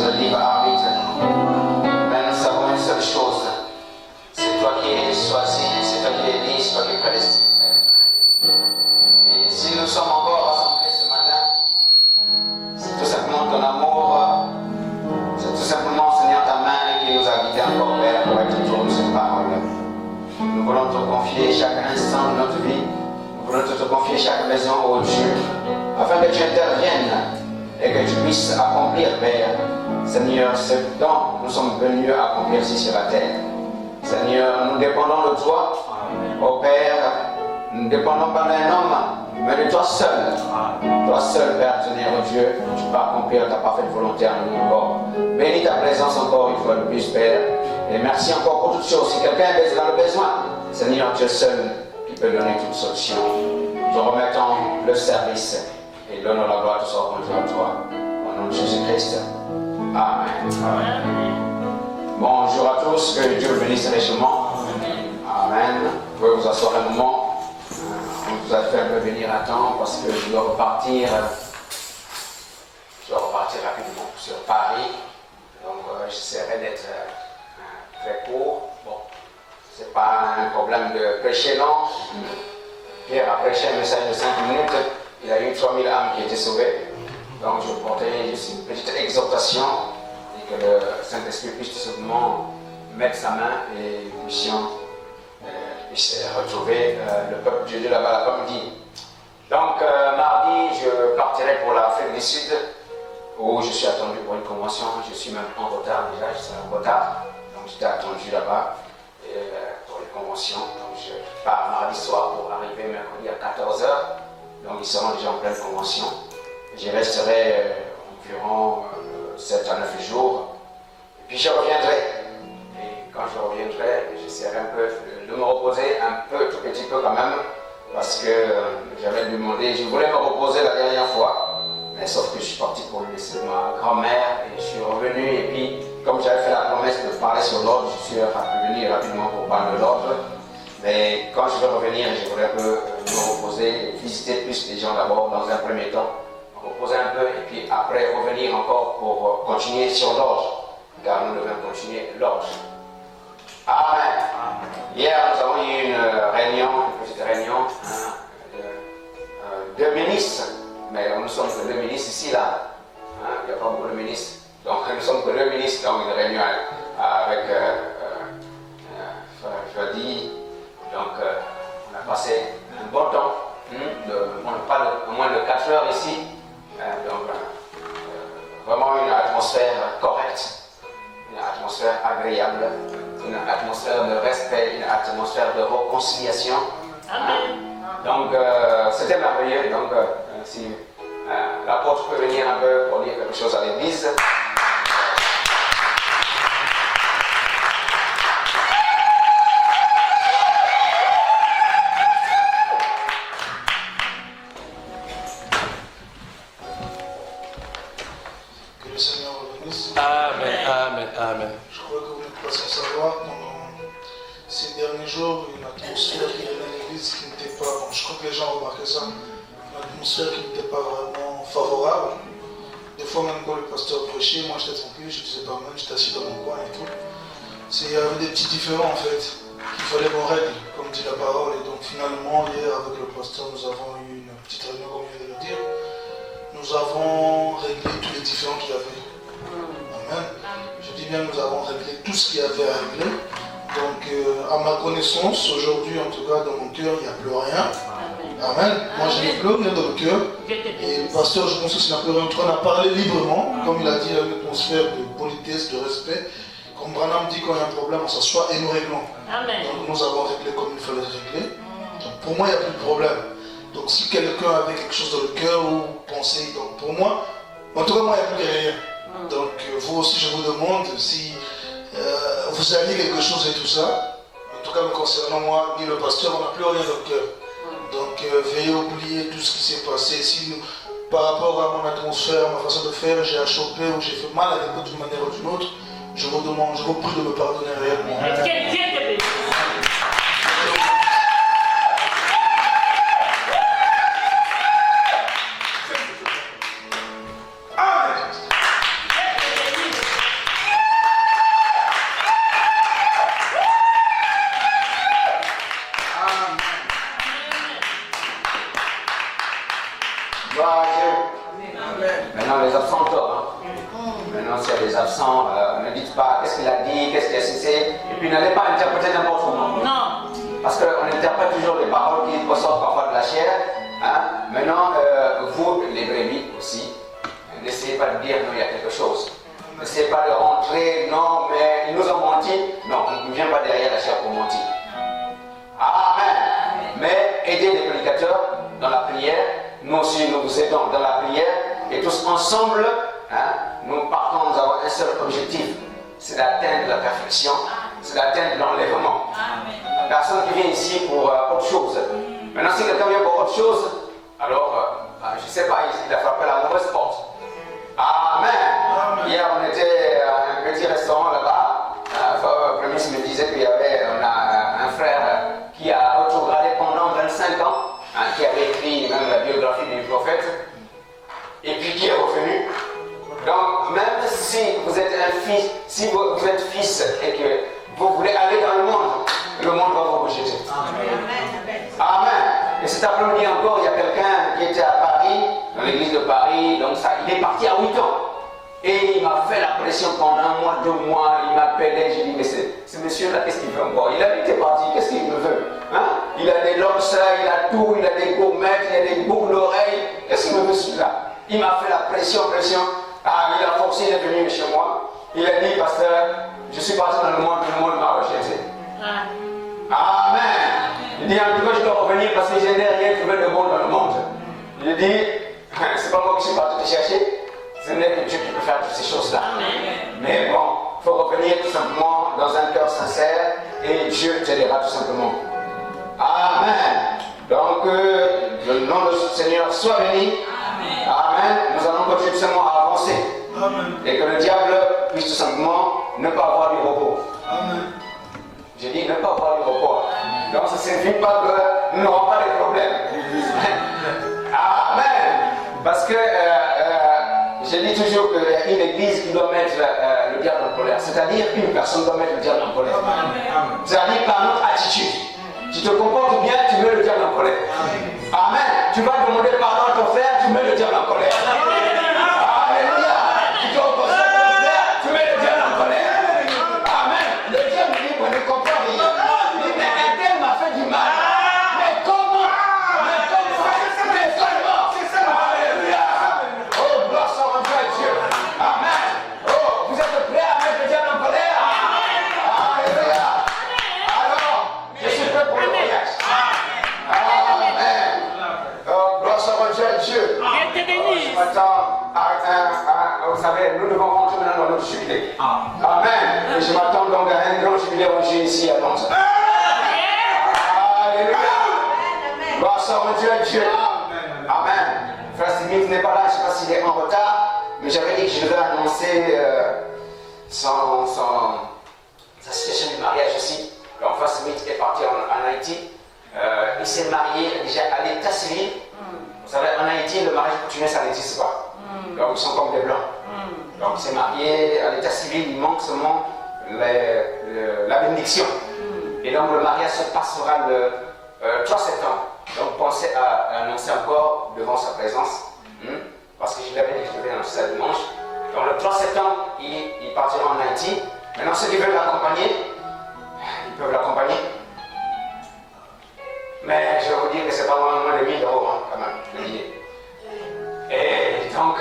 le libre arbitre. Mais nous savons une seule chose. C'est toi qui es choisi, c'est toi qui es élu, c'est toi qui es prédestiné. Et si nous sommes encore rassemblés ce matin, c'est tout simplement ton amour, c'est tout simplement, Seigneur, ta main qui nous a guidés encore, Père, pour être autour de cette parole. Nous voulons te confier chaque instant de notre vie. Nous voulons te confier chaque maison, ô Dieu, afin que tu interviennes et que tu puisses accomplir, Père, Seigneur, ce dont nous sommes venus accomplir ici sur la terre. Seigneur, nous dépendons de toi, ô Père, nous ne dépendons pas d'un homme, mais de toi seul. Toi seul, Père, Seigneur, ô Dieu, tu peux accomplir ta parfaite volonté en nous encore. Bénis ta présence encore une fois de plus, Père, et merci encore pour toutes choses. Si quelqu'un est dans le besoin, Seigneur, tu es seul qui peut donner toute solution. Nous remettons le service et l'honneur, la gloire, tout soit rendu à toi. Au nom de Jésus-Christ. Amen. Amen. Bonjour à tous, que Dieu vous bénisse richement. Amen. Vous pouvez vous asseoir un moment. On vous a fait un peu venir à temps parce que je dois repartir rapidement sur Paris. Donc j'essaierai d'être très court. Bon, c'est pas un problème de prêcher long. Pierre a prêché un message de 5 minutes. Il a eu 3000 âmes qui étaient sauvées. Donc je vais porter juste une petite exhortation et que le Saint-Esprit puisse tout simplement mettre sa main et nous puissions retrouver le peuple de Dieu là-bas l'après-midi. Donc mardi, je partirai pour l'Afrique du Sud où je suis attendu pour une convention. Je suis même en retard déjà, je suis en retard. Donc j'étais attendu là-bas pour les conventions. Donc je pars mardi soir pour arriver mercredi à 14h. Donc ils seront déjà en pleine convention. J'y resterai environ 7 à 9 jours. Et puis je reviendrai. Et quand je reviendrai, j'essaierai un peu de me reposer un peu, tout petit peu quand même. Parce que j'avais demandé, je voulais me reposer la dernière fois. Mais sauf que je suis parti pour laisser ma grand-mère et je suis revenu. Et puis, comme j'avais fait la promesse de parler sur l'ordre, je suis revenu rapidement pour parler de l'ordre. Mais quand je vais revenir, je voudrais un peu me reposer, visiter plus les gens d'abord dans un premier temps. Reposer un peu et puis après revenir encore pour continuer sur l'ordre, car nous devons continuer l'ordre. Amen. Hier, nous avons eu une réunion, une petite réunion de ministres, mais nous sommes que 2 ministres ici, là. Il n'y a pas beaucoup de ministres, donc nous sommes que 2 ministres, donc une réunion avec jeudi. Donc on a passé un bon temps, moins de 4 heures ici. Donc, vraiment une atmosphère correcte, une atmosphère agréable, une atmosphère de respect, une atmosphère de réconciliation. Amen. Donc, c'était merveilleux. Donc, si l'apôtre peut venir un peu pour dire quelque chose à l'église. Amen. Je crois que vous n'êtes pas sans savoir, pendant ces derniers jours, une atmosphère qui est dans l'église qui n'était pas, bon, je crois que les gens ont remarqué ça, une atmosphère qui n'était pas vraiment favorable. Des fois, même quand le pasteur prêchait, moi j'étais tranquille, je disais pas mal, j'étais assis dans mon coin et tout. Il y avait des petits différends en fait, qu'il fallait qu'on règle, comme dit la parole. Et donc finalement, hier avec le pasteur, nous avons eu une petite réunion, comme je viens de le dire. Nous avons réglé tous les différends qu'il y avait. Amen. Je dis bien, nous avons réglé tout ce qu'il y avait à régler. Donc, à ma connaissance, aujourd'hui, en tout cas, dans mon cœur, il n'y a plus rien. Amen. Moi, je n'ai plus rien dans le cœur. Et le pasteur, je pense que n'a plus rien. En tout cas, on a parlé librement. Comme il a dit, il y a une atmosphère de politesse, de respect. Comme Branham dit, quand il y a un problème, on s'assoit et nous réglons. Donc, nous avons réglé comme il fallait régler. Donc, pour moi, il n'y a plus de problème. Donc, si quelqu'un avait quelque chose dans le cœur ou pensait, donc pour moi, en tout cas, moi, il n'y a plus rien. Donc, vous aussi, je vous demande si vous aviez quelque chose et tout ça. En tout cas, me concernant moi, ni le pasteur, on n'a plus rien dans le cœur. Donc, veuillez oublier tout ce qui s'est passé. Si nous, par rapport à mon atmosphère, ma façon de faire, j'ai achoppé ou j'ai fait mal à quelqu'un d'une manière ou d'une autre, je vous demande, je vous prie de me pardonner réellement. les absents, ne dites pas qu'est-ce qu'il a dit, qu'est-ce qu'il a cessé, et puis n'allez pas interpréter n'importe comment. Non. Parce qu'on interprète toujours les paroles qui ressortent parfois de la chair. Hein. Maintenant, vous, les brebis aussi, n'essayez pas de dire non, il y a quelque chose. N'essayez pas de rentrer, non, mais ils nous ont menti. Non, on ne vient pas derrière la chair pour mentir. Amen. Mais aidez les prédicateurs dans la prière. Nous aussi, nous vous aidons dans la prière. Et tous ensemble, hein, nous partons, nous avons un seul objectif. C'est d'atteindre la perfection. C'est d'atteindre l'enlèvement. Personne qui vient ici pour autre chose. Maintenant, si quelqu'un vient pour autre chose, alors, je ne sais pas, il a frappé la mauvaise porte. Amen. Hier, on était à un petit restaurant là-bas. Le Premier ministre me disait qu'il y avait un frère qui a retrogradé pendant 25 ans, hein, qui avait écrit même la biographie du prophète, et puis qui est revenu. Donc, même si vous êtes un fils, si vous êtes fils et que vous voulez aller dans le monde va vous rejeter. Amen. Amen. Et cet après-midi encore, il y a quelqu'un qui était à Paris, dans l'église de Paris, donc ça, il est parti à 8 ans. Et il m'a fait la pression pendant 1 mois, 2 mois, il m'appelait, j'ai dit, mais ce monsieur-là, qu'est-ce qu'il veut encore? Il a été parti, qu'est-ce qu'il me veut? Hein? Il a des locks, il a tout, il a des gommettes, il a des boucles d'oreilles, qu'est-ce qu'il me veut celui-là? Il m'a fait la pression. Ah, il a forcé, il est venu chez moi. Il a dit, pasteur, je suis parti dans le monde m'a rejeté. Amen. Il dit, en tout cas, je dois revenir parce que je n'ai rien trouvé de bon dans le monde. Il dit, c'est pas moi qui suis parti te chercher, ce n'est que Dieu qui peut faire toutes ces choses-là. Mais bon, il faut revenir tout simplement dans un cœur sincère et Dieu t'aidera tout simplement. Amen. Donc, le nom de ce Seigneur soit béni. Amen. Nous allons continuer tout simplement à avancer. Amen. Et que le diable puisse tout simplement ne pas avoir du repos. Amen. J'ai dit ne pas avoir du repos. Donc ça ne signifie pas que nous n'aurons pas de problèmes. Amen. Parce que je dis toujours qu'il y a une église qui doit mettre le diable en colère. C'est-à-dire qu'une personne doit mettre le diable en colère. C'est-à-dire par notre attitude. Tu te comportes bien, tu mets le diable en colère. Amen. Tu vas demander pardon à ton frère, tu mets le diable en colère. Alléluia. Tu te opposes à ton frère, tu mets le diable en colère. Amen. Le diable dit, on ne comprend rien. Il dit, mais un tel m'a fait du mal. Mais comment? Mais seulement. Alléluia. Oh, gloire soit rendue à Dieu. Amen. Oh, vous êtes prêts à mettre le diable en colère? Alléluia. Alors, je suis prêt pour le voyage. Amen. Oh, gloire soit rendue à Dieu. Je m'attends à, vous savez, nous devons rentrer maintenant dans notre jubilé. Amen. Et je m'attends donc à un grand jubilé au Dieu ici à Londres. Alléluia. Gloire soit rendue à Dieu. Amen. Frère Smith n'est pas là, je ne sais pas s'il est en retard, mais j'avais dit que je devais annoncer sa situation du mariage ici. Donc, Frère Smith est parti en Haïti. Il s'est marié déjà à l'état civil. Vous savez, en Haïti, le mariage coutumier, ça n'existe pas. Donc, ils sont comme des blancs. Donc, il s'est marié à l'état civil, il manque seulement la bénédiction. Et donc, le mariage se passera le 3 septembre. Donc, pensez à annoncer encore devant sa présence. Parce que je l'avais dit que je devais annoncer ça dimanche. Donc, le 3 septembre, il partira en Haïti. Maintenant, ceux qui veulent l'accompagner, ils peuvent l'accompagner. Mais je vais vous dire que c'est pas moins de 1000 €, hein, quand même, le billet. Et donc,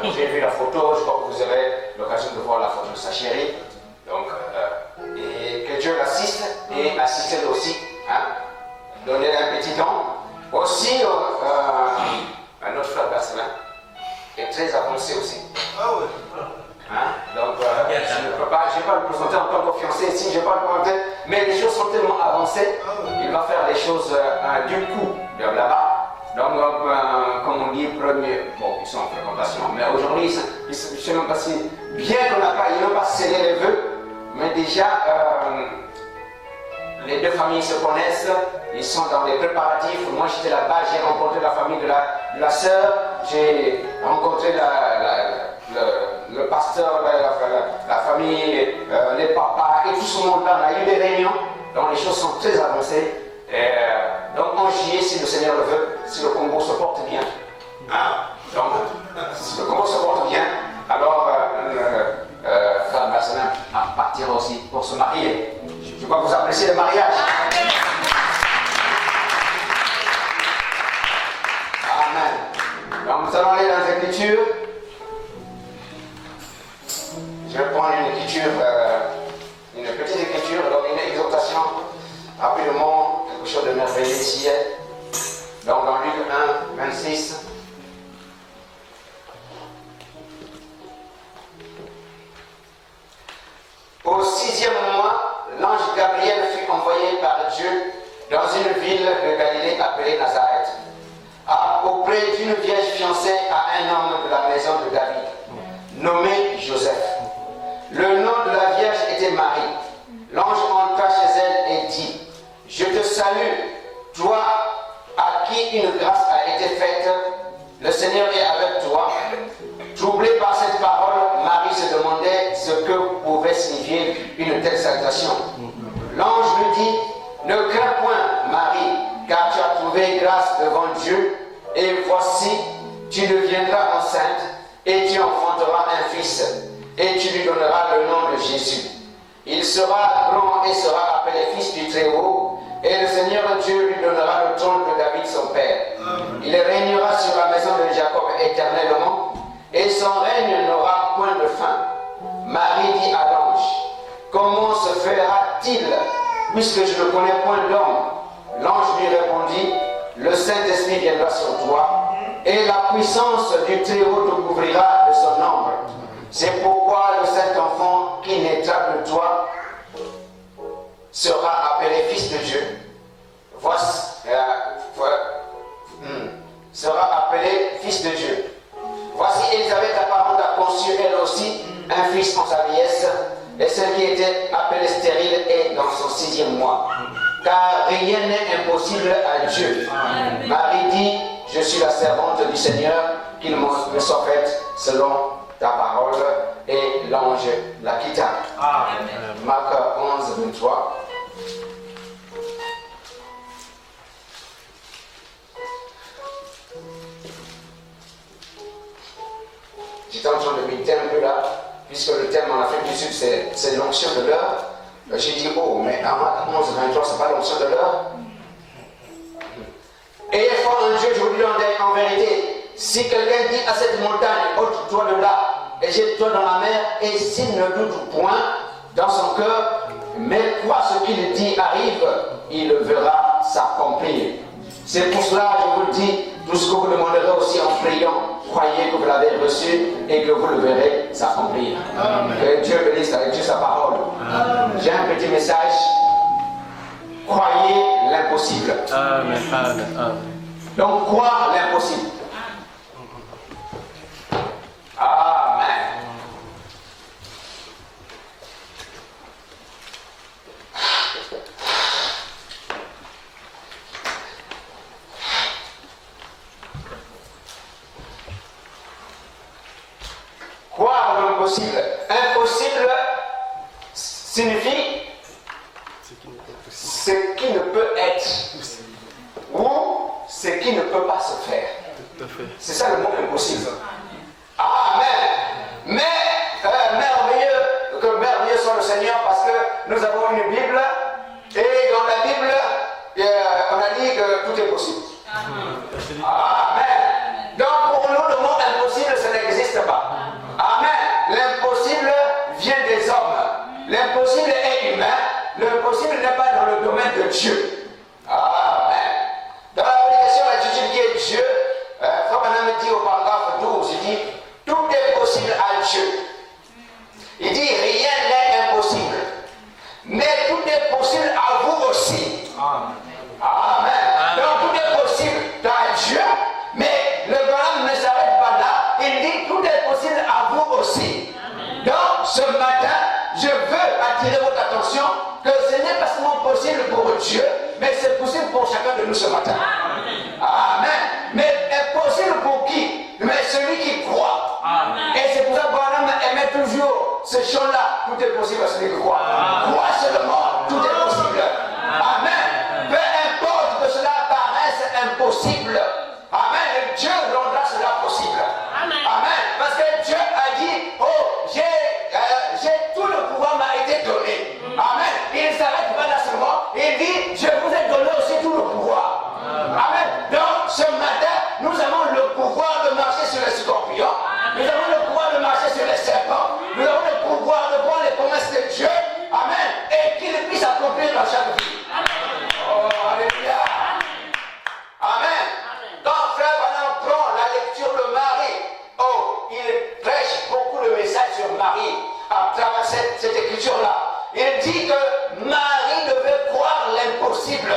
j'ai vu la photo, je crois que vous aurez l'occasion de voir la photo de sa chérie. Donc, et que Dieu l'assiste et assistez-le aussi. Hein, donner un petit don. Aussi, un autre frère Bercelin est très avancé aussi. Ah oui. Hein? Donc, je ne peux pas le présenter en tant que fiancé ici, je ne vais pas le présenter, mais les choses sont tellement avancées, il va faire les choses du coup là-bas. Donc, comme on dit, premier, bon, ils sont en fréquentation, mais aujourd'hui, je ne sais même pas si, bien qu'on n'a pas, ils n'ont pas scellé les vœux, mais déjà, les deux familles se connaissent, ils sont dans les préparatifs. Moi, j'étais là-bas, j'ai rencontré la famille de la sœur, j'ai rencontré le pasteur, la famille, les papas et tout ce monde-là. On a eu des réunions, donc les choses sont très avancées. Donc en juillet, si le Seigneur le veut, si le Congo se porte bien, hein, donc si le Congo se porte bien, alors se marier. Je crois que vous appréciez le mariage. Amen. Donc nous allons aller dans l'écriture. Je vais prendre une écriture, une petite écriture, donc une exhortation, rapidement, quelque chose de merveilleux ici. Donc dans Luc 1, 26. Au 6e mois, l'ange Gabriel fut envoyé par Dieu dans une ville de Galilée appelée Nazareth, auprès d'une vierge fiancée à un homme de la maison de David, nommé Joseph. Le nom de la vierge était Marie. L'ange entra chez elle et dit: Je te salue, toi à qui une grâce a été faite, le Seigneur est avec toi. Troublée par cette parole, Marie se demandait ce que pouvait signifier une telle salutation. L'ange lui dit: Ne crains point, Marie, car tu as trouvé grâce devant Dieu, et voici, tu deviendras enceinte, et tu enfanteras un fils, et tu lui donneras le nom de Jésus. Il sera grand et sera appelé fils du Très-Haut, et le Seigneur Dieu lui donnera le trône de David son père. Il régnera sur la maison de Jacob éternellement, et son règne n'aura point de fin. Marie dit à l'ange: Comment se fera-t-il, puisque je ne connais point d'homme? L'ange lui répondit: Le Saint-Esprit viendra sur toi, et la puissance du Très-Haut te couvrira de son ombre. C'est pourquoi le Saint-Enfant qui naîtra de toi sera appelé Fils de Dieu. Sera appelé Fils de Dieu. Voici Élisabeth apparente a conçu elle aussi un fils en sa vieillesse, et celle qui était appelée stérile est dans son 6e mois. Car rien n'est impossible à Dieu. Amen. Marie dit: Je suis la servante du Seigneur, qu'il me soit faite selon ta parole. Et l'ange la quitta. Amen. Marc 11, 23. J'étais en train de méditer un peu là, puisque le thème en Afrique du Sud c'est l'onction de l'heure. J'ai dit: oh, mais en Marc 11, 23, c'est pas l'onction de l'heure. Ayez foi en Dieu, je vous dis en vérité, si quelqu'un dit à cette montagne: ôte-toi de là et jette-toi dans la mer, et s'il ne doute point dans son cœur, mais quoi ce qu'il dit arrive, il le verra s'accomplir. C'est pour cela, je vous le dis, tout ce que vous demanderez aussi en priant, croyez que vous l'avez reçu et que vous le verrez s'accomplir. Que Dieu bénisse avec Dieu sa parole. J'ai un petit message. Croyez l'impossible. Amen. Amen. Amen. Donc, croire l'impossible. Amen. Croire l'impossible. Impossible signifie ce qui ne peut être ou ce qui ne peut pas se faire. C'est ça le mot impossible. Amen. Mais merveilleux soit le Seigneur, parce que nous avons une Bible, et dans la Bible on a dit que tout est possible. Amen. Donc pour nous le mot impossible, ça n'existe pas. Amen. L'impossible vient des hommes. L'impossible est humain. L'impossible n'est pas dans le domaine de Dieu. Amen. Dans la prédication, l'attitude qui est Dieu, Frère Branham dit au paragraphe 12, il dit: tout est possible à Dieu. Il dit: rien n'est impossible. Mais tout est possible à vous aussi. Amen. Donc tout est possible à Dieu, mais le Branham ne s'arrête pas là. Il dit: tout est possible à vous aussi. Donc ce matin, je veux attirer votre attention que ce n'est pas seulement possible pour Dieu, mais c'est possible pour chacun de nous ce matin. Amen. Mais est possible pour qui? Mais celui qui croit. Amen. Et c'est pour ça que Branham aimait toujours ce chant-là: tout est possible à celui qui croit. Crois seulement, tout est possible. Amen. Peu importe que cela paraisse impossible. Amen. Dieu rendra cela possible. Amen. Parce que Dieu a dit: oh, j'ai tout le pouvoir m'a été donné. puisse accomplir dans chaque vie. Oh, alléluia. Amen. Quand frère Branham prend la lecture de Marie, oh, il prêche beaucoup de messages sur Marie à travers cette écriture-là. Il dit que Marie devait croire l'impossible.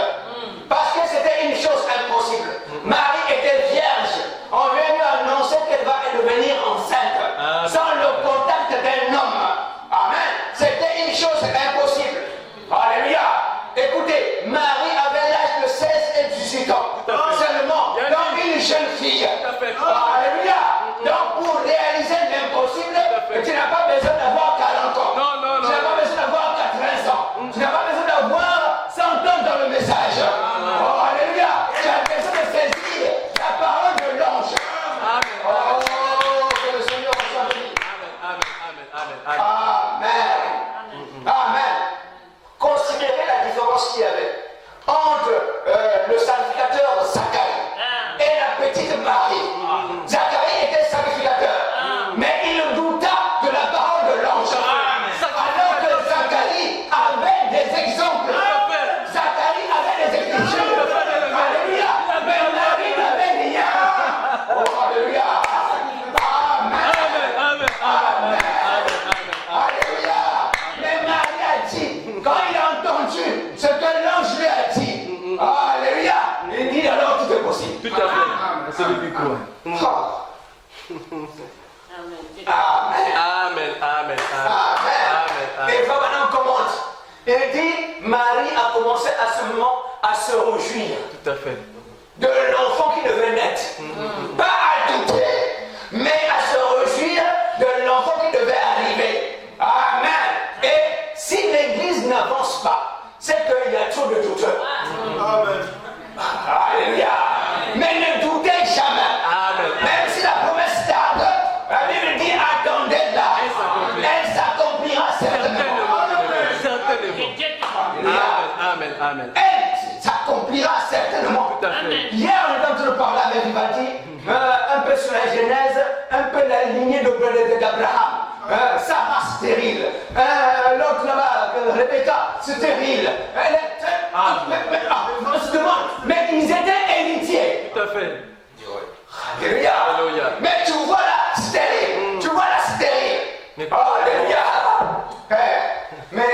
Parce que c'était une chose impossible. Marie était vierge. On vient lui annoncer qu'elle va devenir enceinte. Sans le contact d'un homme. Amen. C'était une chose impossible. Alléluia. Écoutez, Marie avait l'âge de 16 et 18 ans. Seulement, donc une jeune fille. Alléluia. Donc pour réaliser l'impossible, tu n'as pas besoin d'avoir 40 ans. Tu n'as pas besoin d'avoir 80 ans. Tu n'as pas besoin d'avoir 100 ans dans le message. Oh, alléluia. Tu as besoin de saisir la parole de l'ange. Oh, que le Seigneur soit béni. Amen. Amen. Considérez la différence qu'il y avait entre le sacrificateur Zacharie et la petite Marie. Zacharie était sacrificateur, mais il douta de la parole de l'ange. Alors que Zacharie avait des exemples. Zacharie avait des écritures. Alléluia. Mais Marie n'avait rien. Oh, alléluia. Amen. Amen. Alléluia. Mais Marie a dit, quand il a entendu ce que l'ange lui a dit, alléluia, il dit alors tout est possible. Tout à fait. C'est le plus court. Amen. Amen. Et Fabanan commente. Il dit, Marie a commencé à ce moment à se réjouir. Tout à fait. De l'enfant qui devait naître. Pas à douter, mais à se réjouir de l'enfant qui devait arriver. Amen. Et si l'église n'avance pas, c'est qu'il y a trop de douteurs. Amen. Alléluia. Mais ne doutez jamais. Amen. Même si la promesse tarde, la Bible dit attendez là. Elle s'accomplira certainement. Amen. Elle s'accomplira certainement. Tout à fait. Hier, on est en train de parler avec Vivati, un peu sur la Genèse, un peu la lignée d'Abraham. Sarah stérile. L'autre là-bas, Rebecca, stérile. On se demande, mais ils étaient héritiers. Tout à fait. Alléluia. Alléluia. Mais tu vois la stérile. Tu vois la stérile. Alléluia. Mais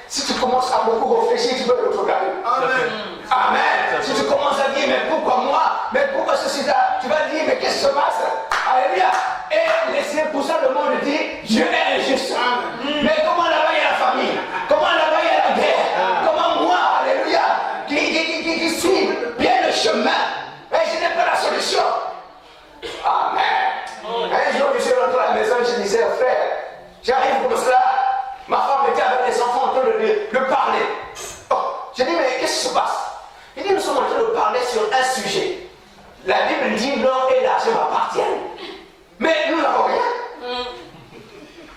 si tu commences à beaucoup réfléchir, tu peux le regarder. Amen. Amen. Si tu commences à dire, mais pourquoi moi? Mais pourquoi ceci-là? Tu vas dire, mais qu'est-ce qui se passe? Alléluia. Et c'est pour ça le monde dit, Dieu est injuste. Mais comment là-bas il y a la famille? Comment là-bas il y a la guerre? Comment moi, alléluia, qui suis bien le chemin, et je n'ai pas la solution? Amen. Un jour, je suis rentré à la maison, je disais, frère, j'arrive comme cela, ma femme était avec les enfants en train de parler. Oh, j'ai dit, mais qu'est-ce qui se passe? Il dit, nous sommes en train de parler sur un sujet. La Bible dit, l'or et l'argent m'appartiennent. Mais nous n'avons rien.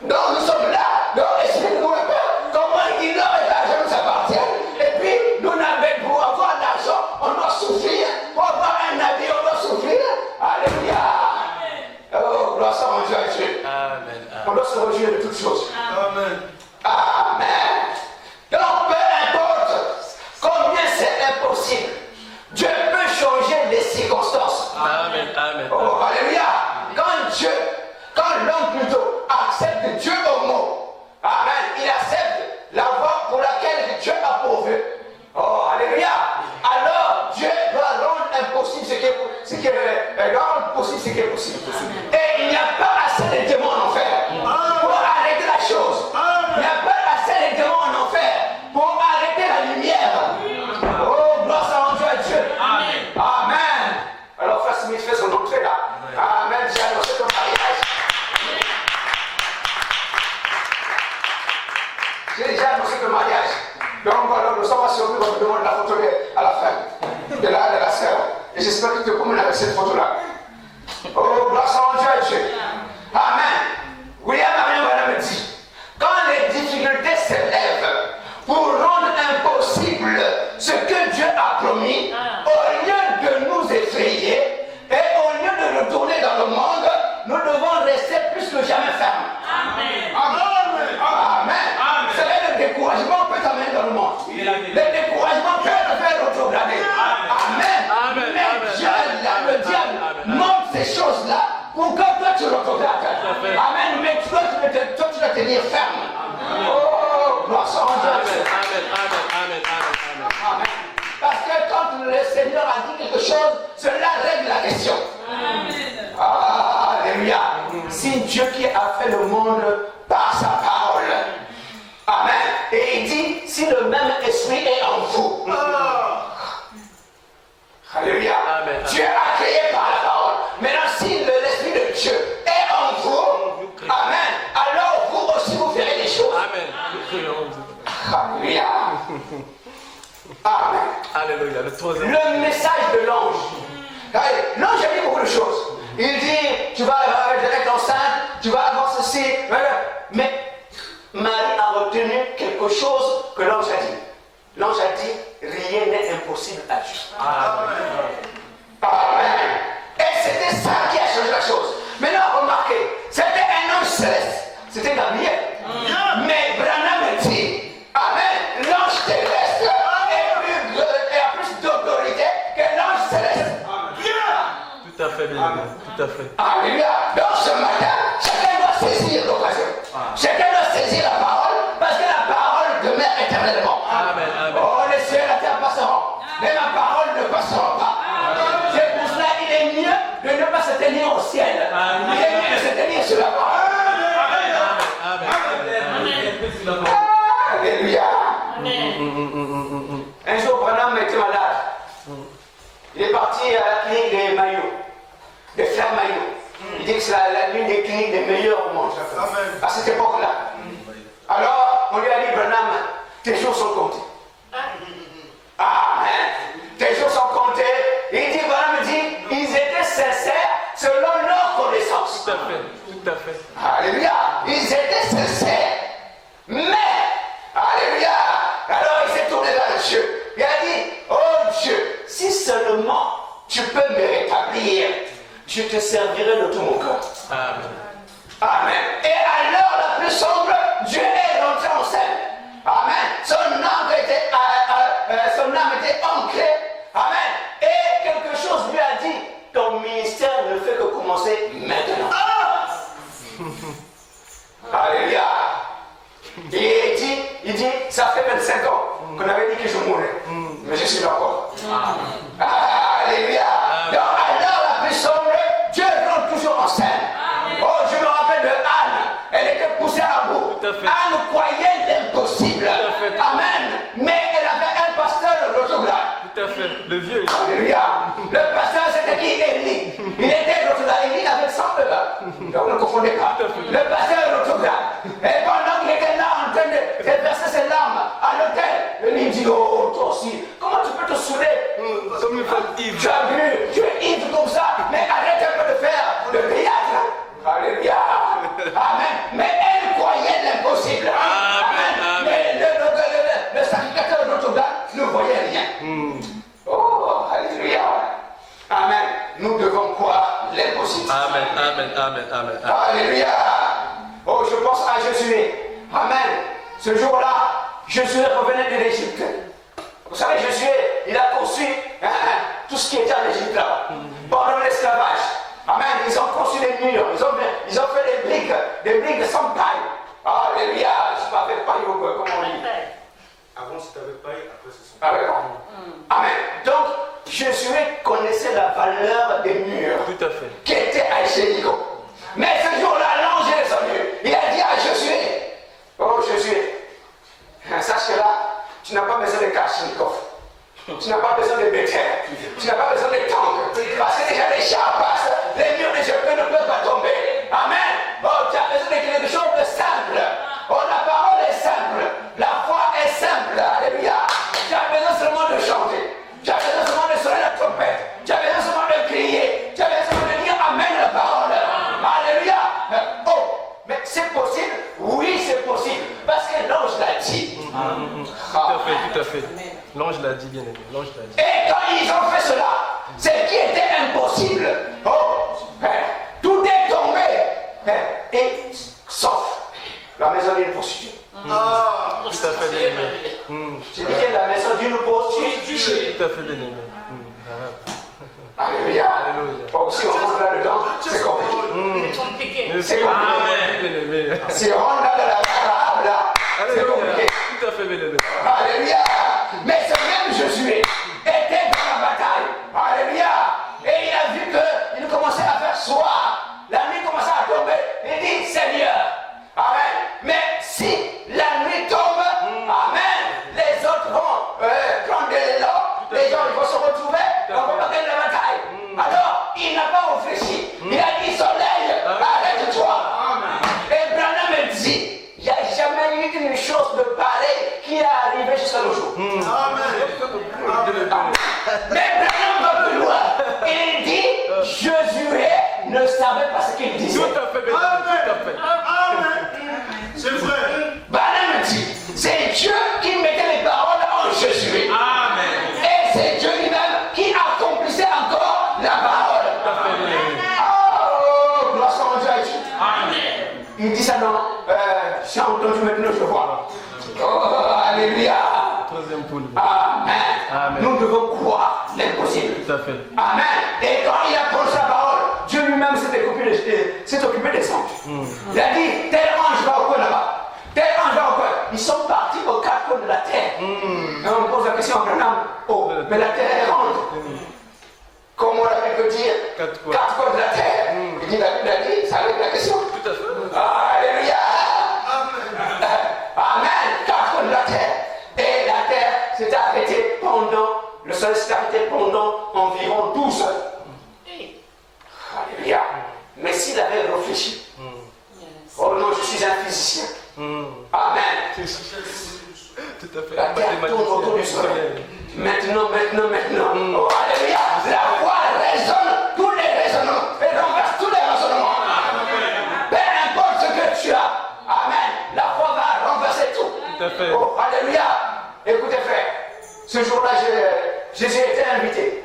Donc nous sommes là. Donc explique-nous un peu comment il dit l'or et l'argent nous appartiennent. Et puis, nous n'avons pour avoir l'argent, on doit souffrir. Pour avoir un habit, on doit souffrir. Alléluia. Oh, gloire soit rendue à Dieu. Amen. On doit se réjouir de toutes choses. Amen. Amen. Donc, peu importe combien c'est impossible, Dieu peut changer les circonstances. Amen. Oh, alléluia. Quand l'homme plutôt accepte Dieu au mot, amen, il accepte la voie pour laquelle Dieu a pourvu. Oh, alléluia. Alors, Dieu doit rendre impossible ce qui est possible. Et il n'y a pas assez de démons en enfer pour arrêter la chose. Il n'y a pas assez de démons en enfer pour arrêter la lumière. Oh, gloire soit rendue à Dieu. Amen. Alors, Frère Smith fait son entrée là. Amen. J'ai annoncé ton mariage. J'ai déjà annoncé ton mariage. Donc, alors, nous sommes assurés qu'on me demande la photo à la fin de la sœur. Et j'espère que tu te promènes avec cette photo-là. Oh, gloire soit rendue à Dieu. Amen. William Marion me dit, quand les difficultés s'élèvent pour rendre impossible ce que Dieu a promis, au lieu de nous effrayer et au lieu de retourner dans le monde, nous devons rester plus que jamais fermes. Amen. Amen. Amen. C'est le découragement peut t'amener dans le monde. Amen. Mais toi, tu dois tenir ferme. Oh, gloire soit à Dieu. Amen. Amen. Parce que quand le Seigneur a dit quelque chose, cela règle la question. Alléluia. Si Dieu qui a fait le monde par sa parole. Amen. Et il dit, si le même esprit est en vous. Alléluia. Amen. Dieu a créé par la parole. Maintenant, si l'esprit de Dieu est en vous, amen, alors vous aussi vous verrez des choses. Amen. Alléluia. Amen. Alléluia. Le troisième. Le message de l'ange. L'ange a dit beaucoup de choses. Il dit, tu vas être enceinte, tu vas avoir ceci. Mais Marie a retenu quelque chose que l'ange a dit. L'ange a dit, rien n'est impossible à Dieu. Amen. Et c'était ça qui a changé la chose. Maintenant, remarquez, c'était un ange céleste. C'était Gabriel. Mais Branham dit, amen, l'ange terrestre a plus d'autorité que l'ange céleste. Tout à fait, bien. Tout à fait. Alléluia. Donc ce matin, chacun doit saisir l'occasion. Chacun doit saisir la parole, parce que la parole demeure éternellement. Amen. Oh, les cieux et la terre passeront, mais ma parole ne passera pas. C'est pour cela qu'il est mieux de ne pas se tenir au ciel. Il est mieux de se tenir sur la parole. Alléluia. Un jour, Branham était malade. Il est parti à la clinique des Maillots, des frères Maillots. Il dit que c'est l'une des cliniques des meilleures au monde. À cette époque-là. Alors, on lui a dit, Branham, tes jours sont comptés. Amen. Tes jours sont comptés. Il dit, Branham dit, ils étaient sincères selon leur connaissance. Tout à fait. Alléluia. Ils étaient sincères. Mais, alléluia. Alors il s'est tourné vers Dieu. Il a dit, oh Dieu, si seulement tu peux me rétablir, je te servirai de tout mon cœur. Amen. Et à l'heure la plus sombre, Dieu est rentré en scène. Amen. Son âme était ancrée. Amen. Et quelque chose lui a dit, ton ministère ne fait que commencer maintenant. Alléluia. Et il dit, ça fait 25 ans qu'on avait dit que je mourrais. Mais je suis là encore. Alléluia. Donc à l'heure la plus sombre, Dieu rentre toujours en scène. Oh, je me rappelle de Anne. Elle était poussée à bout. Anne croyait l'impossible. Amen. Mais elle avait un pasteur rotographe. Tout à fait. Le vieux. Alléluia. Le pasteur, c'était qui? Élie. Il était rotographe. Élie avec 100 euros. Donc ne confondez pas. Le pasteur rotographe. Et pendant qu'il était là en train de verser ses larmes à l'hôtel, Élie dit, oh, toi aussi, comment tu peux te saouler? Comme une femme ivre. Tu as vu, tu es ivre comme ça, mais arrête un peu de faire le théâtre. Alléluia. Amen. Mais elle croyait l'impossible. Amen. Mais le sacrificateur de notre gars ne voyait rien. Oh, alléluia. Amen. Nous devons croire l'impossible. Amen. Alléluia. Oh, je pense à Josué. Amen. Ce jour-là, Josué revenait de l'Égypte. Vous savez, Josué, il a construit tout ce qui était en Égypte là, pendant l'esclavage. Amen. Ils ont construit des murs, ils ont fait des briques de 100 paille. Alléluia. Je ne sais pas avec paille ou comment on dit. Avant c'était avec paille, après c'est son. Amen. Donc, Josué connaissait la valeur des murs. Tout à fait. Qui étaient à Jéricho. Mais ce jour-là, l'ange est descendu. Il a dit à Josué, oh Josué, sache que là, tu n'as pas besoin de Kalachnikov. Tu n'as pas besoin de Bethel. Tu n'as pas besoin de tanks. Parce que déjà les chars passent. Les murs de Jéricho ne peuvent pas tomber. Amen. Oh, tu as besoin de quelque chose de simple. Oh, la parole est simple. La foi est simple. Alléluia. Tu as besoin seulement de chanter. Tu as besoin seulement de sonner la trompette. Tu as besoin seulement de crier. Tu as besoin seulement de dire Amen la parole. Alléluia. Oh, mais c'est possible? Oui, c'est possible. Parce que l'ange l'a dit. Tout à fait. L'ange l'a dit, bien aimé. L'ange l'a dit. Et quand ils ont fait cela, ce qui était impossible, tout est tombé. Et sauf la maison d'une prostituée. Tout à fait, bien aimé. Tu dis que la maison d'une prostituée. Tout à fait, bien aimé. Alléluia. Bon, si on rentre là-dedans, c'est compliqué. C'est compliqué. Si on rentre là dans la parole, là, c'est compliqué. Tout à fait, bien-aimé. Alléluia. Mais ce même Josué était dans la bataille. Alléluia. Et il a vu qu'il commençait à faire soir. La nuit commençait à tomber. Il dit, Seigneur, amen. Mais si la nuit tombe, amen, les autres vont prendre de l'élan. Les gens vont se retrouver. On va pas gagner la bataille. Alors, il n'a pas réfléchi. Il a dit, soleil, arrête-toi. Et Branham me dit, il n'y a jamais eu une chose de pareille qui est arrivée jusqu'à nos jours. Mais Branham va plus loin. Il dit, Josué ne savait pas ce qu'il disait. Tout à fait, tout à fait. C'est vrai. Branham dit, c'est Dieu qui mettait les paroles en Josué. Amen. Et c'est Dieu lui-même qui accomplissait encore la parole. Oh, gloire soit Dieu à Dieu. Amen. Il dit ça dans, j'ai entendu maintenant, je vois. Oh, alléluia. Troisième poule. Amen. Amen. Nous devons croire l'impossible. Tout à fait. Amen. Et quand il a prononcé la parole, Dieu lui-même s'est occupé des anges. Il a dit, tel ange va au coin là-bas. Tel ange va au coin. Ils sont partis aux quatre coins de la terre. Et on me pose la question à Branham, oh, mais la terre est ronde. Comment la Bible peut dire Quatre coins. quatre coins de la terre. Il dit, la Bible a dit, ça règle la question. Tout à fait. Alléluia. Amen. Quatre coins de la terre. Et la terre s'est arrêtée pendant, le soleil s'est arrêté pendant environ 12 heures. Alléluia. Mais s'il avait réfléchi, oh non, je suis un physicien. Amen. Tout à fait. La terre tourne autour du soleil. Maintenant. Oh, alléluia. La foi résonne tous les raisonnements et renverse tous les raisonnements. Peu importe ce que tu as. Amen. La foi va renverser tout. Tout à fait. Oh, alléluia. Écoutez, frère. Ce jour-là, Jésus était invité.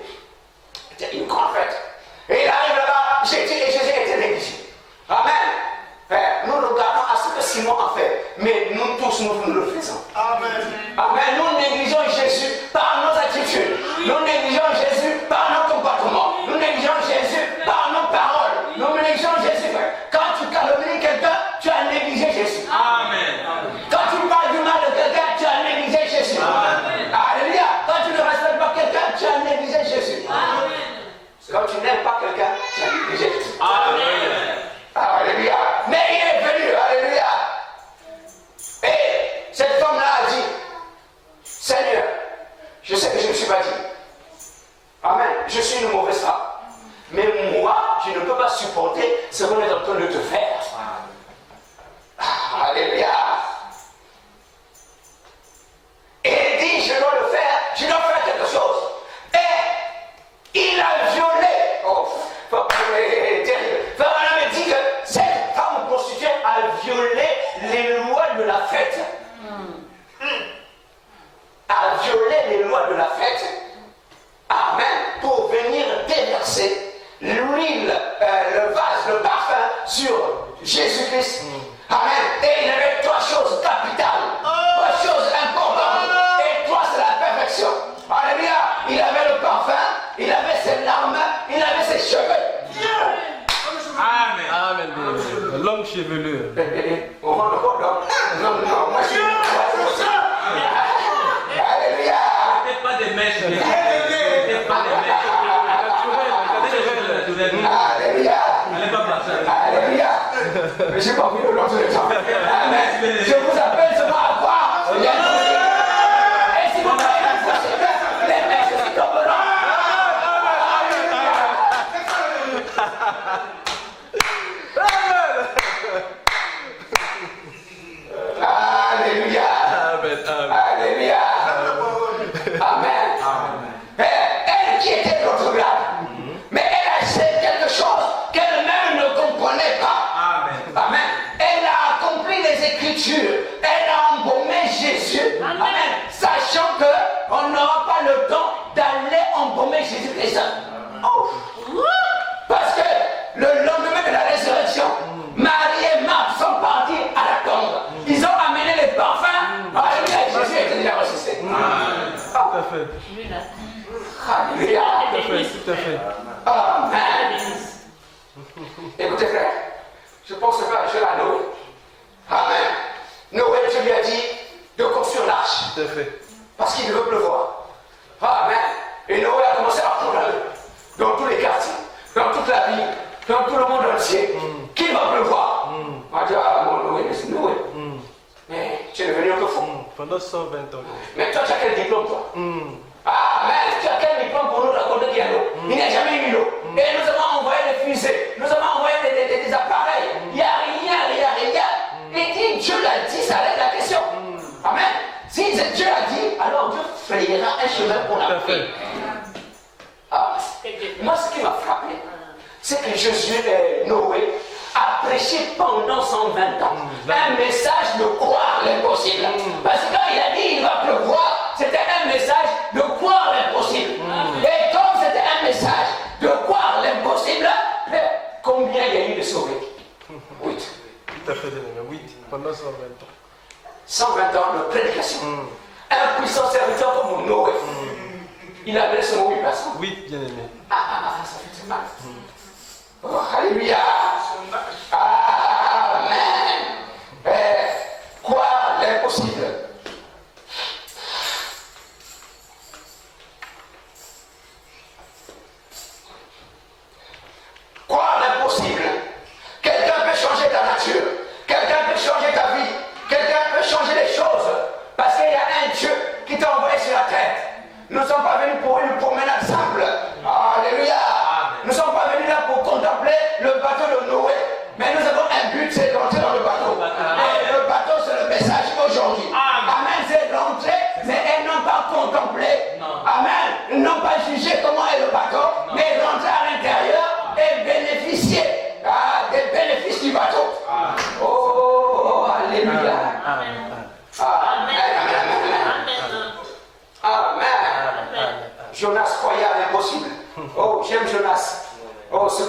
C'était une grande fête. Et il arrive là-bas, Jésus était négligé. Amen. Frère, nous regardons à ce que Simon a fait. Mais nous tous, nous le faisons. Amen. Amen. Nous négligeons Jésus par nos attitudes. Nous négligeons Jésus par nos comportements. Nous négligeons Jésus par nos paroles. Nous négligeons Jésus. Quand tu calomnies quelqu'un, tu as négligé Jésus. Amen. Quand tu parles du mal de quelqu'un, tu as négligé Jésus. Alléluia. Quand tu ne respectes pas quelqu'un, tu as négligé Jésus. Quand tu n'aimes pas quelqu'un, tu as négligé Jésus. Amen. Alléluia. Mais il est venu. Alléluia. Et cette femme-là a dit, Seigneur, je sais que je ne me suis pas dit. Amen. Je suis une mauvaise femme. Mais moi, je ne peux pas supporter ce qu'on est en train de te faire. Alléluia. Et il dit, je dois le faire, je dois faire quelque chose. Et il a violé. Oh, terrible. Pharaon me dit que cette femme prostituée a violé les lois de la fête. A violé les lois de la fête. Amen. Pour venir déverser l'huile, le vase, le parfum sur Jésus-Christ. Amen. Et il avait trois choses capitales, trois choses importantes. Et trois, c'est la perfection. Alléluia. Il avait le parfum, il avait ses larmes, il avait ses cheveux. Amen. Amen. Longue chevelure. On va encore non, moi je suis. Alléluia. Peut-être pas des mèches. Peut-être pas des mèches. Alléluia. Allez pas passer. Alléluia. Mais j'ai pas envie de l'autre le temps. Amen. Je vous appelle seulement à croire. Et si vous croyez la société, les mèches se tomberont. Alléluia. Amen. Amen. Alléluia. Amen. Elle qui était de l'autre grade, mais elle a fait quelque chose qu'elle-même ne comprenait pas. Amen. Amen. Elle a accompli les Écritures. Elle a embaumé Jésus. Amen. Sachant qu'on n'aura pas le temps d'aller embaumer Jésus-Christ. Oh. Parce que le lendemain de la résurrection, Marie et Marthe sont partis à la tombe. Ils ont amené les parfums. Alléluia. Jésus était déjà ressuscité. Tout à fait. Alléluia. Tout à fait. Tout à fait. Amen. Écoutez frère, je pense pas Dieu à Noé. Amen. Noé, Dieu lui a dit de construire l'arche. Tout à fait. Parce qu'il veut pleuvoir. Amen. Et Noé a commencé à condamner dans tous les quartiers, dans toute la ville, dans tout le monde entier, qu'il va pleuvoir. On va dire, ah mon Noé, mais c'est Noé. Mais tu es devenu un peu fou. Pendant 120 ans. Mais toi, tu as quel diplôme, toi? Amen. Tu as quel diplôme pour nous raconter qu'il y a l'eau? Il n'y a jamais eu l'eau. Et nous avons envoyé des fusées, nous avons envoyé des appareils. Il n'y a rien. Et dit, Dieu l'a dit, ça règle la question. Amen. Si Dieu l'a dit, alors Dieu frayera un chemin pour la paix. Moi, ce qui m'a frappé, c'est que Noé a prêché pendant 120 ans un message de croire l'impossible. Parce que quand il a dit il va pleuvoir, c'était un message de croire l'impossible. Et comme c'était un message de croire l'impossible, combien il y a eu de sauvés? 8. Tout à fait, bien-aimé. 8. Pendant 120 ans. 120 ans de prédication. Un puissant serviteur comme Noé. Il avait ce mot 8 personnes. Oui, bien-aimé. Ça fait mal. Oh, alléluia. Amen. Croire l'impossible. Croire l'impossible. Quelqu'un peut changer ta nature. Quelqu'un peut changer ta vie. Quelqu'un peut changer les choses. Parce qu'il y a un Dieu qui t'a envoyé sur la terre. Nous ne sommes pas venus pour une promenade simple. Alléluia. Nous ne sommes pas venus là pour contempler le bateau de Noé. Mais nous avons un but, c'est d'entrer dans le bateau. Et le bateau, c'est le message aujourd'hui. Amen, c'est d'entrer, mais non pas contempler. Amen. Non pas juger comment est le bateau, mais rentrer à l'intérieur et bénéficier des bénéfices du bateau. Oh, alléluia. Amen. Jonas croyait à l'impossible. Oh, j'aime Jonas. Oh, ce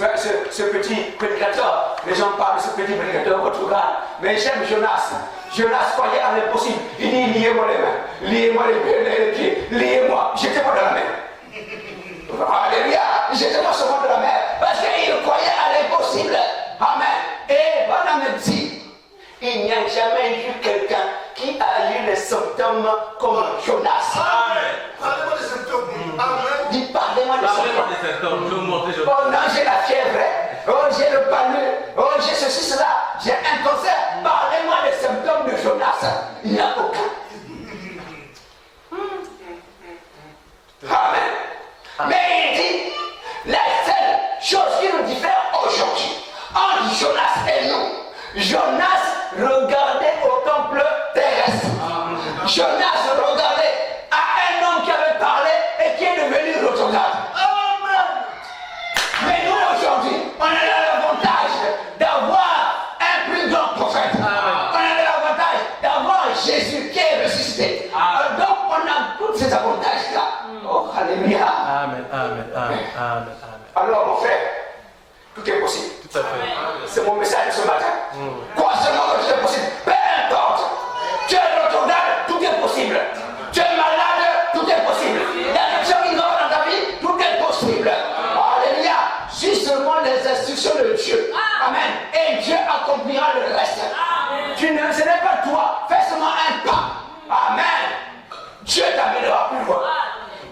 petit prédicateur. Les gens parlent de ce petit prédicateur au Portugal. Mais j'aime Jonas. Jonas croyait à l'impossible. Il dit, liez-moi les mains, liez-moi les pieds, liez-moi. Jetez-moi dans la mer. Alléluia. Jetez-moi seulement dans la mer. Parce qu'il croyait à l'impossible. Amen. Et voilà me dit, il n'y a jamais eu quelqu'un qui a eu les symptômes comme Jonas. Amen. Parlez-moi des symptômes. Amen. Dis, parlez-moi des symptômes. Oh non, j'ai la fièvre. Oh, j'ai le palu. Oh, j'ai ceci, cela. J'ai un cancer. Parlez-moi des symptômes de Jonas. Il n'y a aucun. Amen. Mais il dit, la seule chose qui nous diffère aujourd'hui entre Jonas et nous, Jonas regardait au temple terrestre. Jonas regardait à un homme qui avait parlé et qui est devenu retrograde. Mais nous aujourd'hui, on a l'avantage d'avoir un plus grand prophète. On a l'avantage d'avoir Jésus qui est ressuscité. Donc on a tous ces avantages-là. Oh, alléluia. Amen, amen, amen, amen, amen. Alors mon frère, tout est possible. Tout à fait. C'est mon message ce matin. Quoi seulement que tout est possible. Peu importe. Tu es retrograde, tout est possible. Tu es malade, tout est possible. Il y a quelque chose qui va dans ta vie, tout est possible. Alléluia. Suis seulement les instructions de Dieu. Amen. Et Dieu accomplira le reste. Ce n'est pas toi. Fais seulement un pas. Amen. Dieu t'amènera plus loin.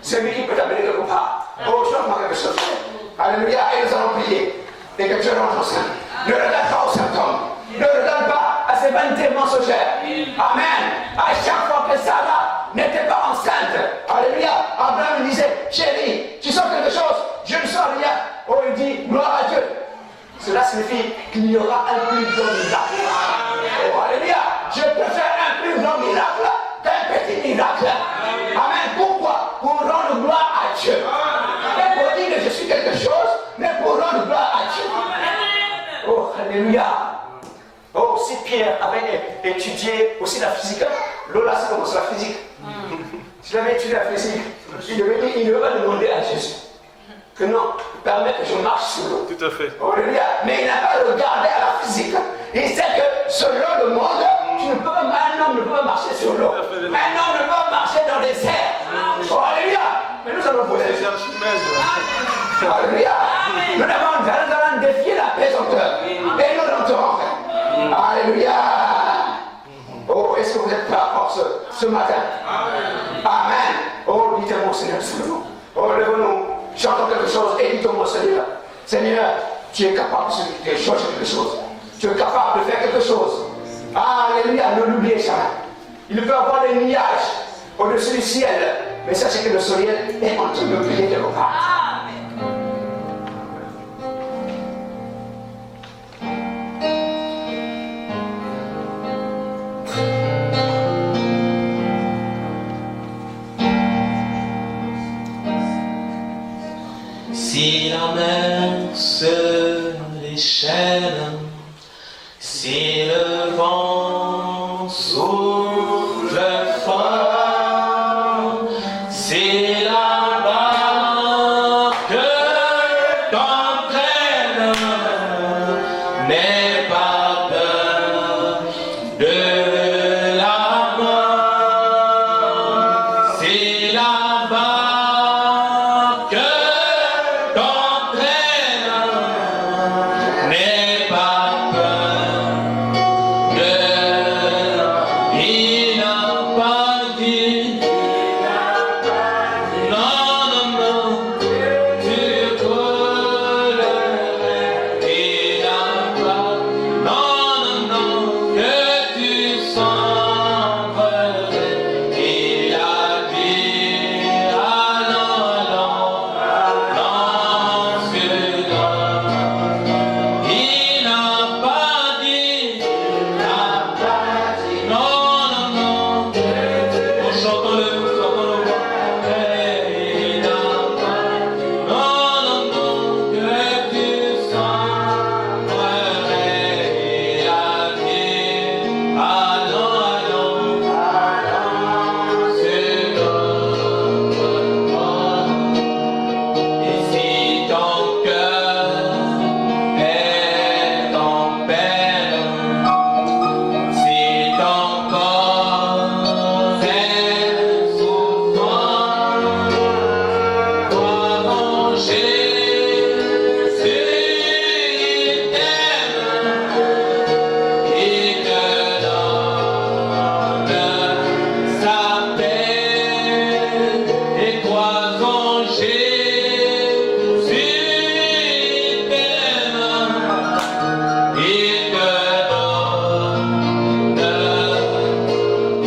C'est lui qui peut t'amener quelque part. Oh, chante-moi quelque chose. Alléluia. Et nous allons prier. Et que Dieu rentre au sein. Ne regarde pas aux symptômes. Ne regarde pas à ces vanités mensongères. Amen. À chaque fois que Sarah n'était pas enceinte. Alléluia. Abraham disait, chérie, tu sens quelque chose? Je ne sens rien. Oh, il dit, gloire à Dieu. Cela signifie qu'il y aura un plus grand miracle. Oh, alléluia. Je préfère un plus grand miracle qu'un petit miracle. Amen. Pourquoi? Pour rendre gloire à Dieu. Et pour dire que je suis quelque chose, mais pour rendre gloire à Dieu. Oh, alléluia. Oh, si Pierre avait étudié aussi la physique, Lola, c'est comment c'est la physique. S'il avait étudié la physique, il devait pas demander à Jésus que non, permet que je marche sur l'eau. Tout à fait. Oh, alléluia. Mais il n'a pas regardé à la physique. Il sait que selon le monde, un homme ne peut pas marcher sur l'eau. Un homme ne peut pas marcher dans les airs. Oh, alléluia. Mais nous allons poser. Alléluia. est-ce que vous êtes prêts à croire ce matin? Amen. Oh, dites-moi, Seigneur, souvenons. Oh, lève-nous. Chantons quelque chose et dites-moi, Seigneur. Seigneur, tu es capable de changer quelque chose. Tu es capable de faire quelque chose. Alléluia, ne l'oubliez jamais. Il peut y avoir des nuages au-dessus du ciel, mais sachez que le soleil est en train de briller de nos part. Si la mer se déchaîne, si le vent souffle fort, si la barque t'entraîne, n'aie pas peur de la mort. Si la barque t'entraîne, n'aie pas peur de il n'a pas dit non, non, non, tu coulerais. Il n'a pas non, non, non, que tu sombrerais. Il a dit allons, allons, sur l'eau. Il n'a pas dit non, non, non. Oh, chantons-le, chantons-le. Il n'a pas non, non, non, que tu sombrerais. Il a dit allons, allons, sur l'eau. Et si ton cœur est en peine, si ton corps est souffrant, toi mon Jésus, il t'aime, il te donne sa paix. Et crois en Jésus, il t'aime, il te donne.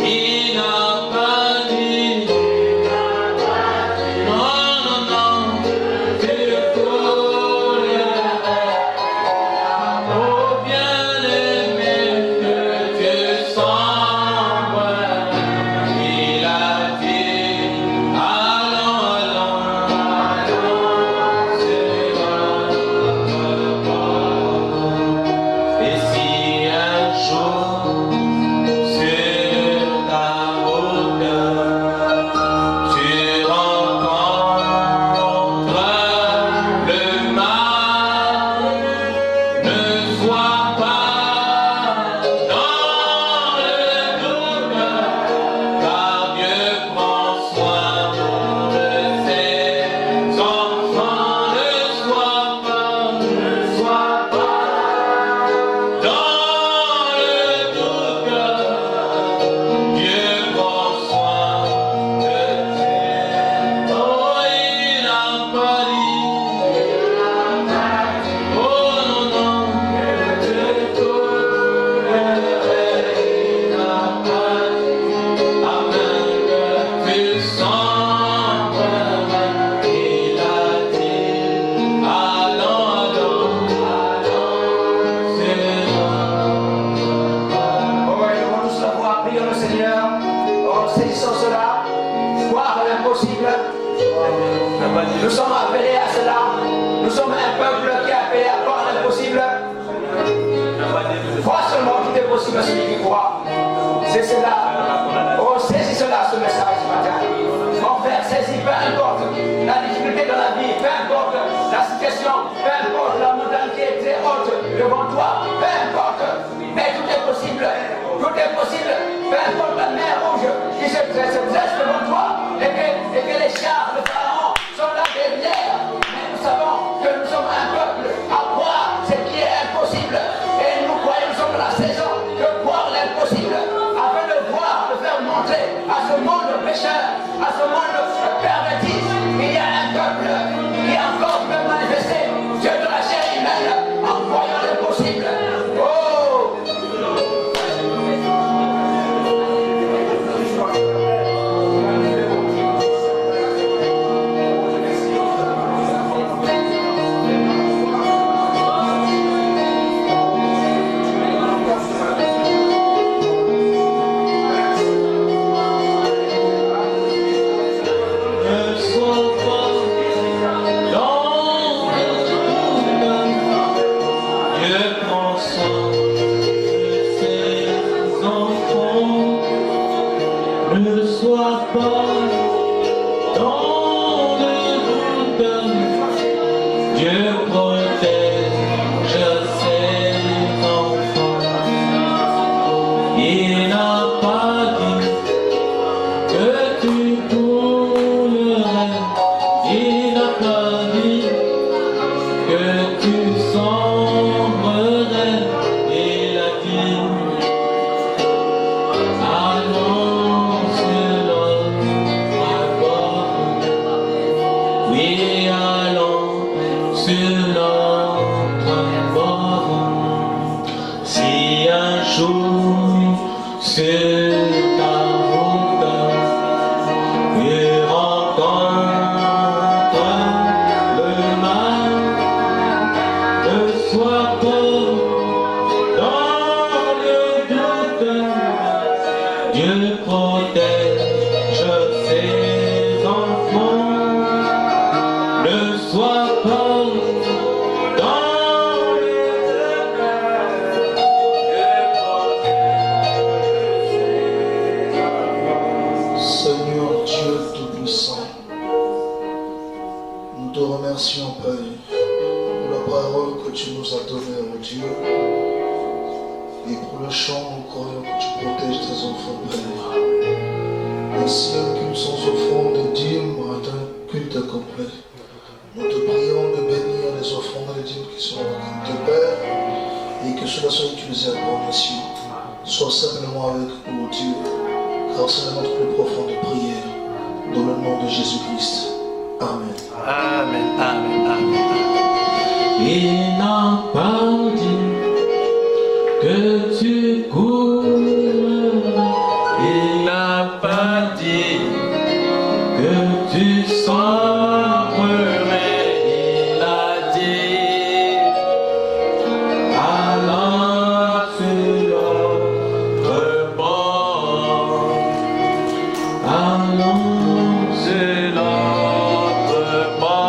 Il n'a pas dit non, non, non, tu coulerais. Oh bien-aimé, que tu sombres. Il a dit allons, allons, sur notre bord. Et si un jour sur ta route tu rencontres le mal, ne sois pas dans le doute, car Dieu prend soin de ses enfants. Ne sois pas dans le doute, Dieu prend soin de ses. Oh, il n'a pas dit oh non, non, que tu coulerais. Il n'a pas dit amen, que tu sombrerais. Il a dit allons, allons, sur Oh, et nous tous la voix, prions le Seigneur. Oh, saisissons cela. Croire à l'impossible. Nous sommes appelés à cela. Nous sommes un peuple qui est appelé à croire à l'impossible. Crois seulement qu'il est possible à celui qui croit. C'est cela. Oh, saisis cela, ce message ce matin. Mon frère, saisis, peu importe la difficulté dans la vie, peu importe la situation, peu importe la montagne qui est très haute devant toi, peu importe. Mais tout est possible. Tout est possible. Peu importe la mer rouge qui se dresse devant toi et que les chars de Pharaon sont là derrière. Mais nous savons que nous sommes un peuple à croire ce qui est impossible. Et nous croyons, nous sommes dans la saison de croire l'impossible. Afin de ne sois pas dans le doute. Dieu protège ses enfants. Il n'a pas dit que tu coulerais. Il n'a pas dit que tu sombrerais. Il a dit annonce-le à bord. Oui, allons sur notre bord. Si un jour sur ta route tu rencontres le mal, ne sois pas dans le doute. Dieu protège ses enfants. Ne sois pas dans le doute. Dieu protège ses enfants. Seigneur Dieu Tout-Puissant, nous te remercions, Père, pour la parole que tu nous as donnée, oh Dieu, et pour le chant, nous croyons que tu protèges tes enfants, Père. Ainsi, un culte sans offrande et dîmes est un culte complet. Nous te prions de bénir les offrandes et les dîmes qui sont dans le culte, Père, et que cela soit utilisé à bon escient. Sois simplement avec nous, oh Dieu, car c'est notre plus profonde prière. Dans le nom de Jésus-Christ. Amen. Amen, amen, amen. Il n'a pas dit que tu couleras. Il n'a pas dit que tu sombrerais. Il a dit allons sur l'autre bord. Allons sur l'autre bord.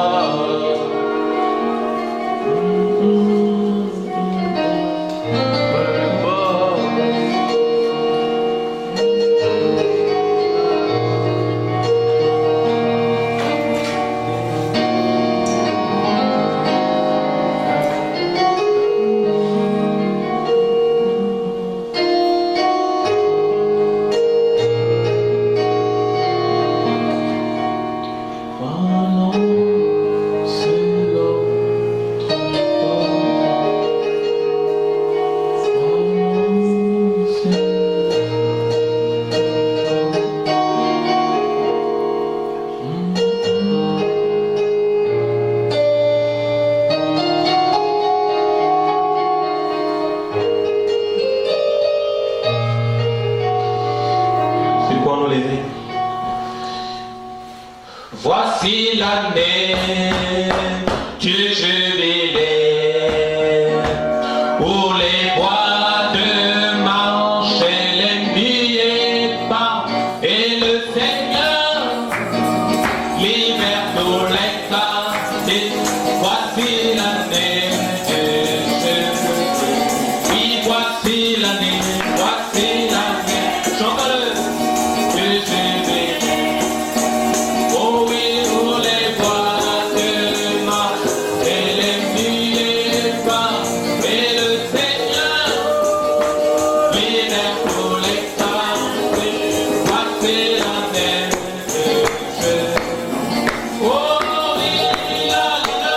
C'est quoi nous lever? Voici l'année du jubilé, où les bois de marche et les milliers pas, et le Seigneur libère tous les captifs. Voici l'année du jubilé. Oui, voici l'année, chante-le, du jubilé. Oh oui, pour les bois de marche et les milliers pas, et le Seigneur libère tous les captifs. Voici l'année du jubilé. Oh oui, la la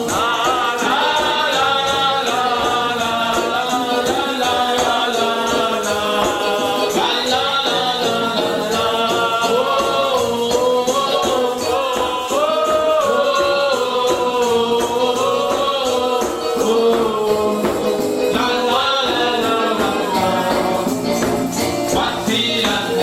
la la la la la la la la. Voici l'année